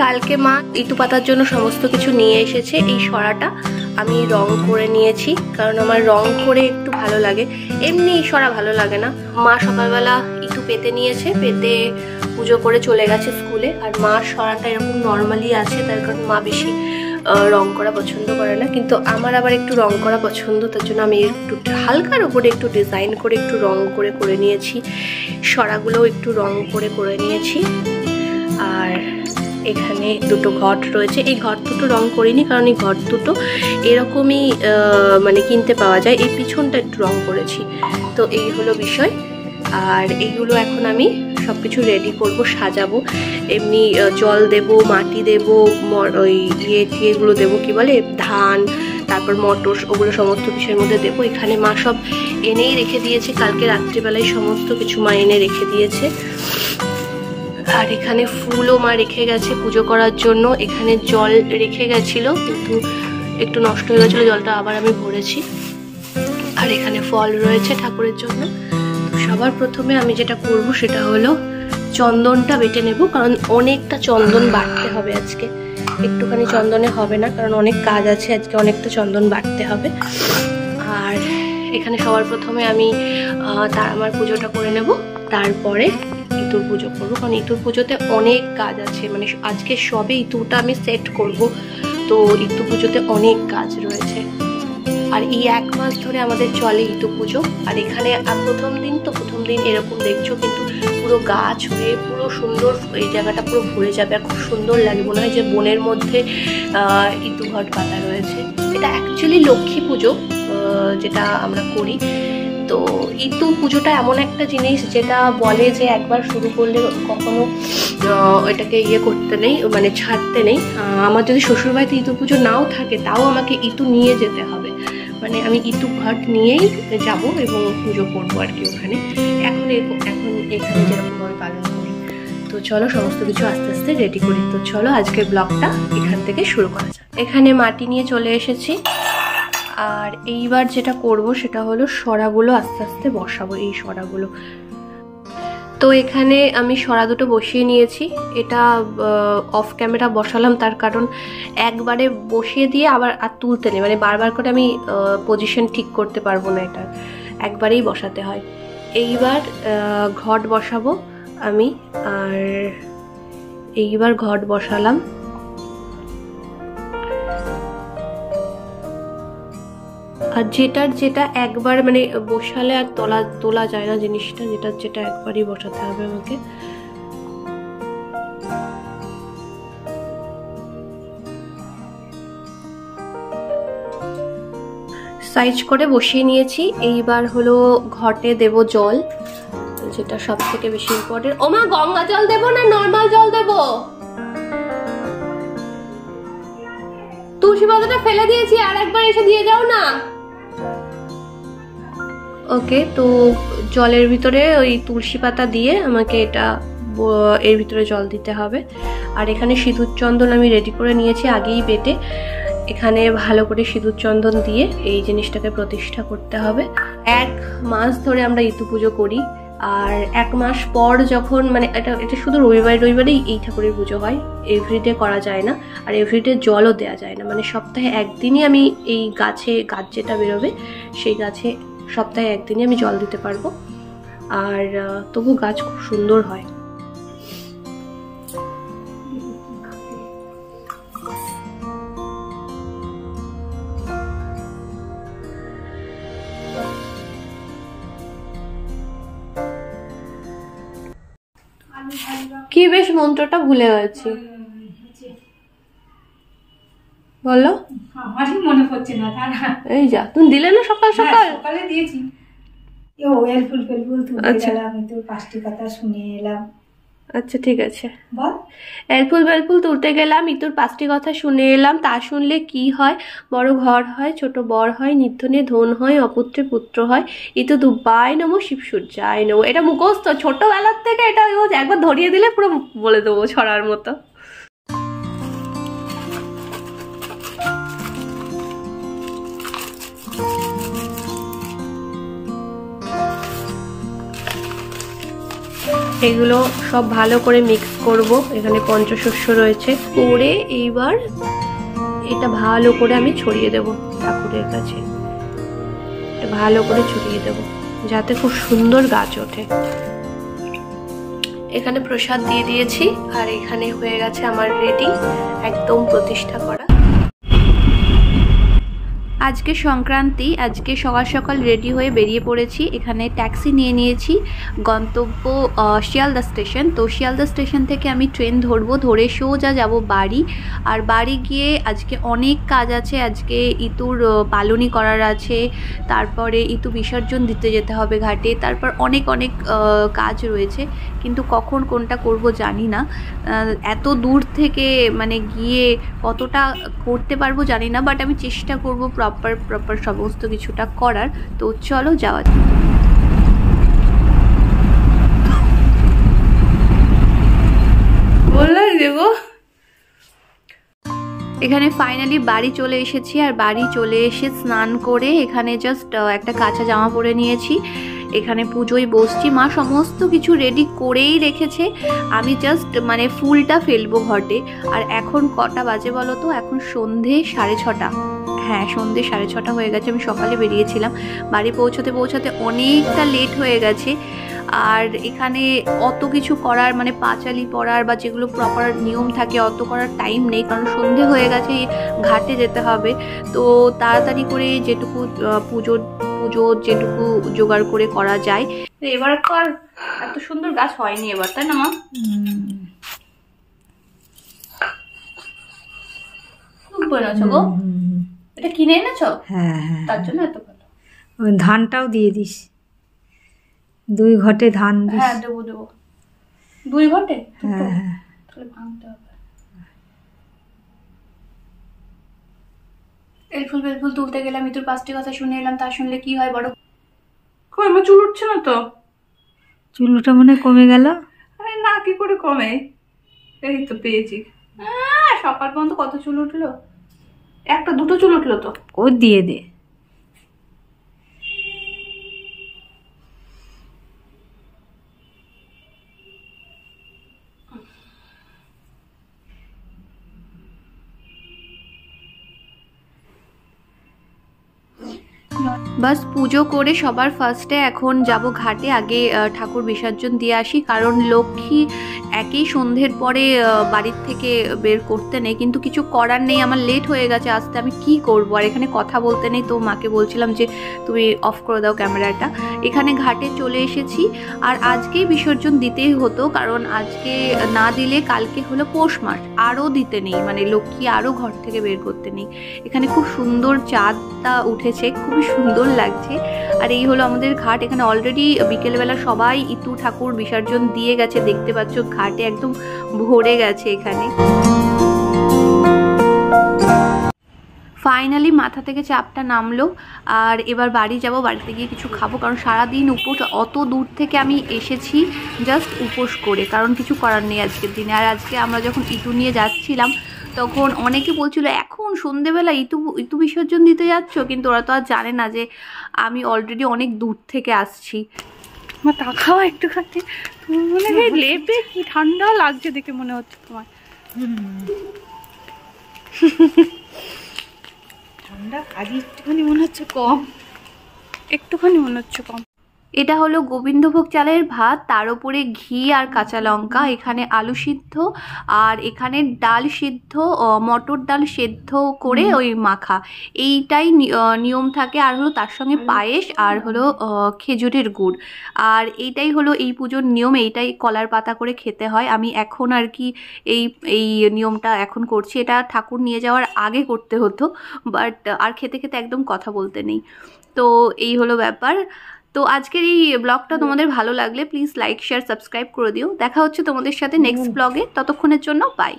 কালকে মা ইতু পাতার জন্য সমস্ত কিছু নিয়ে এসেছে। এই সরাটা আমি রং করে নিয়েছি, কারণ আমার রং করে একটু ভালো লাগে, এমনি সরা ভালো লাগে না। মা সকালবেলা ইতু পেতে নিয়েছে, পেতে পুজো করে চলে গেছে স্কুলে। আর মার সরাটা এরকম নর্মালি আছে, তার কারণ মা বেশি রং করা পছন্দ করে না, কিন্তু আমার আবার একটু রং করা পছন্দ, তার জন্য আমি একটু হালকার উপরে একটু ডিজাইন করে একটু রং করে নিয়েছি। সরাগুলোও একটু রং করে নিয়েছি। আর এখানে দুটো ঘট রয়েছে, এই ঘট দুটো রং করিনি, কারণ এই ঘট দুটো এরকমই মানে কিনতে পাওয়া যায়। এই পিছনটা একটু রং করেছি। তো এই হলো বিষয়। আর এইগুলো এখন আমি সব কিছু রেডি করব, সাজাবো। এমনি জল দেব, মাটি দেব, ওই ইয়েগুলো দেবো, কি বলে, ধান, তারপর মটর, ওগুলো সমস্ত কিছুর মধ্যে দেবো। এখানে মা সব এনেই রেখে দিয়েছে, কালকে রাত্রিবেলায় সমস্ত কিছু মা এনে রেখে দিয়েছে। আর এখানে ফুলও মা রেখে গেছে পুজো করার জন্য। এখানে জল রেখে গেছিল, কিন্তু একটু নষ্ট হয়ে গেছিলো, জলটা আবার আমি ভরেছি। আর এখানে ফল রয়েছে ঠাকুরের জন্য। তো সবার প্রথমে আমি যেটা করব সেটা হলো চন্দনটা বেটে নেব, কারণ অনেকটা চন্দন বাটতে হবে আজকে। একটুখানি চন্দনে হবে না, কারণ অনেক কাজ আছে আজকে, অনেকটা চন্দন বাটতে হবে। আর এখানে সবার প্রথমে আমি আমার পুজোটা করে নেব, তারপরে ইতুর পুজো করবো, কারণ ইতুর পুজোতে অনেক কাজ আছে। মানে আজকে সবে ইতুটা আমি সেট করব, তো ইতু পুজোতে অনেক কাজ রয়েছে। আর এই 1 মাস ধরে আমাদের চলে ইতু পুজো। আর এখানে প্রথম দিন এরকম দেখছো, কিন্তু পুরো গাছ হয়ে পুরো সুন্দর, এই জায়গাটা পুরো ভরে যাবে, আর খুব সুন্দর লাগে, মনে হয় যে বনের মধ্যে ইতু ঘট পাতা রয়েছে। এটা অ্যাকচুয়ালি লক্ষ্মী পুজো যেটা আমরা করি। তো ইতু পুজোটা এমন একটা জিনিস যেটা বলে যে একবার শুরু করলে কখনো এটাকে করতে নেই, মানে ছাড়তে নেই। আমার যদি শ্বশুরবাড়িতে ইতু পুজো নাও থাকে, তাও আমাকে ইতু নিয়ে যেতে হবে, মানে আমি ইতু ঘট নিয়েই যাব এবং পুজো করবো আর কি ওখানে। এখন এখানে যেরকমভাবে পালন করি। তো চলো সমস্ত কিছু আস্তে আস্তে রেডি করি। তো চলো আজকের ব্লগটা এখান থেকে শুরু করা যাক। এখানে মাটি নিয়ে চলে এসেছি। আর এইবার যেটা করব সেটা হলো সরাগুলো আস্তে আস্তে বসাবো, এই সরাগুলো। তো এখানে আমি সরা দুটো বসিয়ে নিয়েছি। এটা অফ ক্যামেরা বসালাম, তার কারণ একবারে বসিয়ে দিয়ে আবার আর তুলতে নেই, মানে বারবার করে আমি পজিশন ঠিক করতে পারবো না, এটা একবারেই বসাতে হয়। এইবার ঘট বসাবো আমি, আর এইবার ঘট বসালাম। আর যেটা একবার মানে বসালে আর তোলা যায় না জিনিসটা, যেটা একবারই বসাতে হবে আমাকে। সাইজ করে বসিয়ে নিয়েছি। এইবার হলো ঘটে দেব জল, যেটা সব থেকে বেশি ইম্পর্টেন্ট। ও মা, গঙ্গা জল দেবো না নর্মাল জল দেবো? তুলসী পাতাটা ফেলে দিয়েছি, আর একবার এসে দিয়ে যাও না। ওকে, তো জলের ভিতরে ওই তুলসী পাতা দিয়ে আমাকে এটা এর ভিতরে জল দিতে হবে। আর এখানে সিঁদুর চন্দন আমি রেডি করে নিয়েছি আগেই বেটে। এখানে ভালো করে সিঁদুর চন্দন দিয়ে এই জিনিসটাকে প্রতিষ্ঠা করতে হবে। 1 মাস ধরে আমরা ইতু পুজো করি। আর 1 মাস পর যখন, মানে এটা শুধু রবিবারেই এই ঠাকুরের পুজো হয়, এভরিডে করা যায় না, আর এভরিডে জলও দেওয়া যায় না। মানে সপ্তাহে 1 দিনই আমি এই গাছ যেটা বেরোবে সেই গাছে সপ্তাহে 1 দিনই আমি জল দিতে পারবো। আর তবু গাছ খুব সুন্দর হয়। কি বেশ মন্ত্রটা ভুলে গেছি, বলো। আমারই মনে পড়ছে না। এই যা, তুমি দিলে না সকালে দিয়েছি। এলফুল আমি তো 5টি কথা শুনে এলাম। আচ্ছা ঠিক আছে, বল। এলফুল তুলতে গেলাম, ইতুর 5টি কথা শুনে এলাম। তা শুনলে কি হয়? বড় ঘর হয়, ছোট বর হয়, নির্ধনে ধন হয়, অপুত্রে পুত্র হয়। ইতু দুব্বায় নমো, শিব সূর্যায় নমো। এটা মুখস্থ ছোটবেলার থেকে, এটা একবার ধরিয়ে দিলে পুরো বলে দেবো ছড়ার মতো। এগুলো সব ভালো করে মিক্স করব। এখানে পঞ্চশস্য রয়েছে, করে এইবার এটা ভালো করে আমি ছড়িয়ে দেব ঠাকুরের কাছে। এটা ভালো করে ছড়িয়ে দেব যাতে খুব সুন্দর গাছ ওঠে। এখানে প্রসাদ দিয়ে দিয়েছি আর এখানে হয়ে গেছে আমার রেডি একদম প্রতিষ্ঠা করা। আজকে সংক্রান্তি, আজকে সকাল সকাল রেডি হয়ে বেরিয়ে পড়েছি। এখানে ট্যাক্সি নিয়ে নিয়েছি, গন্তব্য শিয়ালদা স্টেশন। তো শিয়ালদা স্টেশন থেকে আমি ট্রেন ধরবো, ধরে সোজা যাব বাড়ি। আর বাড়ি গিয়ে আজকে অনেক কাজ আছে। আজকে ইতুর পালনি করার আছে, তারপরে ইতু বিসর্জন দিতে যেতে হবে ঘাটে, তারপর অনেক অনেক কাজ রয়েছে, কিন্তু কখন কোনটা করব জানি না। এত দূর থেকে মানে গিয়ে কতটা করতে পারবো জানি না, বাট আমি চেষ্টা করব প্রপার সমস্ত কিছুটা করার। তো চলো যাওয়া যাক। বললাম দেবো। এখানে ফাইনালি বাড়ি চলে এসেছি, আর বাড়ি চলে এসে স্নান করে এখানে জাস্ট একটা কাঁচা জামা পরে নিয়েছি। এখানে পুজোয় বসছি, মা সমস্ত কিছু রেডি করেই রেখেছে, আমি জাস্ট মানে ফুলটা ফেলবো ঘটে। আর এখন কটা বাজে বলো তো? এখন সন্ধে 6:30। হ্যাঁ, সন্ধে 6:30 হয়ে গেছে। আমি সকালে বেরিয়েছিলাম, বাড়ি পৌঁছাতে অনেকটা লেট হয়ে গেছে। আর এখানে অত কিছু করার মানে পাঁচালি পড়ার বা যেগুলো প্রপার নিয়ম থাকে অত করার টাইম নেই, কারণ সন্ধে হয়ে গেছে, ঘাটে যেতে হবে। তো তাড়াতাড়ি করে যেটুকু পুজো যেটুকু জোগাড় করে করা যায়। এবার তো আর এত সুন্দর গাছ হয়নি এবার, তাই না মা? গো এটা কিনে এনেছো? হ্যাঁ, তার জন্য এত ভালো। ধানটাও দিয়ে দিস, 2 ঘটে ধান দিস। হ্যাঁ দেবো 2 ঘটে। হ্যাঁ, তাহলে ভাঙতে হবে। এলফুল বেলফুল তুলতে গেলাম, ইতুর 5টি কথা শুনে এলাম, তা শুনলে কি হয় বড়? কই আমার চুল উঠছে না তো? চুলটা মনে কমে গেল। আরে না, কি করে কমে? এই তো পেয়েছি। সকাল পর্যন্ত কত চুল উঠলো? 1-2 চুল উঠলো তো। ও দিয়ে দে। বাস পুজো করে সবার ফার্স্টে এখন যাব ঘাটে। আগে ঠাকুর বিসর্জন দিয়ে আসি, কারণ লক্ষ্মী একই সন্ধ্যের পরে বাড়ির থেকে বের করতে নেই, কিন্তু কিছু করার নেই, আমার লেট হয়ে গেছে আসতে, আমি কি করব? আর এখানে কথা বলতে নেই, তো মাকে বলছিলাম যে তুমি অফ করে দাও ক্যামেরাটা। এখানে ঘাটে চলে এসেছি, আর আজকেই বিসর্জন দিতেই হতো, কারণ আজকে না দিলে কালকে হলো পৌষ মাস, আরও দিতে নেই, মানে লক্ষ্মী আরও ঘর থেকে বের করতে নেই। এখানে খুব সুন্দর চাঁদটা উঠেছে, খুবই সুন্দর লাগছে। আর এই হলো আমাদের ঘাট। এখানে অলরেডি বিকেলবেলা সবাই ইতু ঠাকুর বিসর্জন দিয়ে গেছে, দেখতে পাচ্ছ ঘাটে একদম ভরে গেছে। এখানে ফাইনালি মাথা থেকে চাপটা নামলো, আর এবার বাড়ি যাব। বাড়িতে গিয়ে কিছু খাবো, কারণ সারাদিন উপোস, অত দূর থেকে আমি এসেছি জাস্ট উপোস করে, কারণ কিছু করার নেই আজকের দিনে। আর আজকে আমরা যখন ইতু নিয়ে যাচ্ছিলাম তখন অনেকে বলছিল এখন সন্ধেবেলা ইতু বিসর্জন দিতে যাচ্ছ, কিন্তু ওরা তো আর জানে না যে আমি অলরেডি অনেক দূর থেকে আসছি। আমার তাকাও একটুখানি, মনে হয় লেপে কি ঠান্ডা লাগছে দেখে মনে হচ্ছে তোমার। ঠান্ডা আজ একটুখানি মনে হচ্ছে কম, একটুখানি মনে হচ্ছে কম। এটা হলো গোবিন্দভোগ চালের ভাত, তার উপরে ঘি আর কাঁচা লঙ্কা, এখানে আলু সিদ্ধ, আর এখানে ডাল সিদ্ধ, মটর ডাল সেদ্ধ করে ওই মাখা, এইটাই নিয়ম থাকে। আর হলো তার সঙ্গে পায়েস, আর হলো খেজুরের গুড়। আর এইটাই হলো এই পুজোর নিয়ম, এইটাই কলার পাতা করে খেতে হয়। আমি এখন আর কি এই নিয়মটা এখন করছি, এটা ঠাকুর নিয়ে যাওয়ার আগে করতে হতো, বাট আর খেতে খেতে একদম কথা বলতে নেই। তো এই হলো ব্যাপার। তো আজকের এই ব্লগটা তোমাদের ভালো লাগলে প্লিজ লাইক শেয়ার সাবস্ক্রাইব করে দিও। দেখা হচ্ছে তোমাদের সাথে নেক্সট ব্লগে, ততক্ষণের জন্য বাই।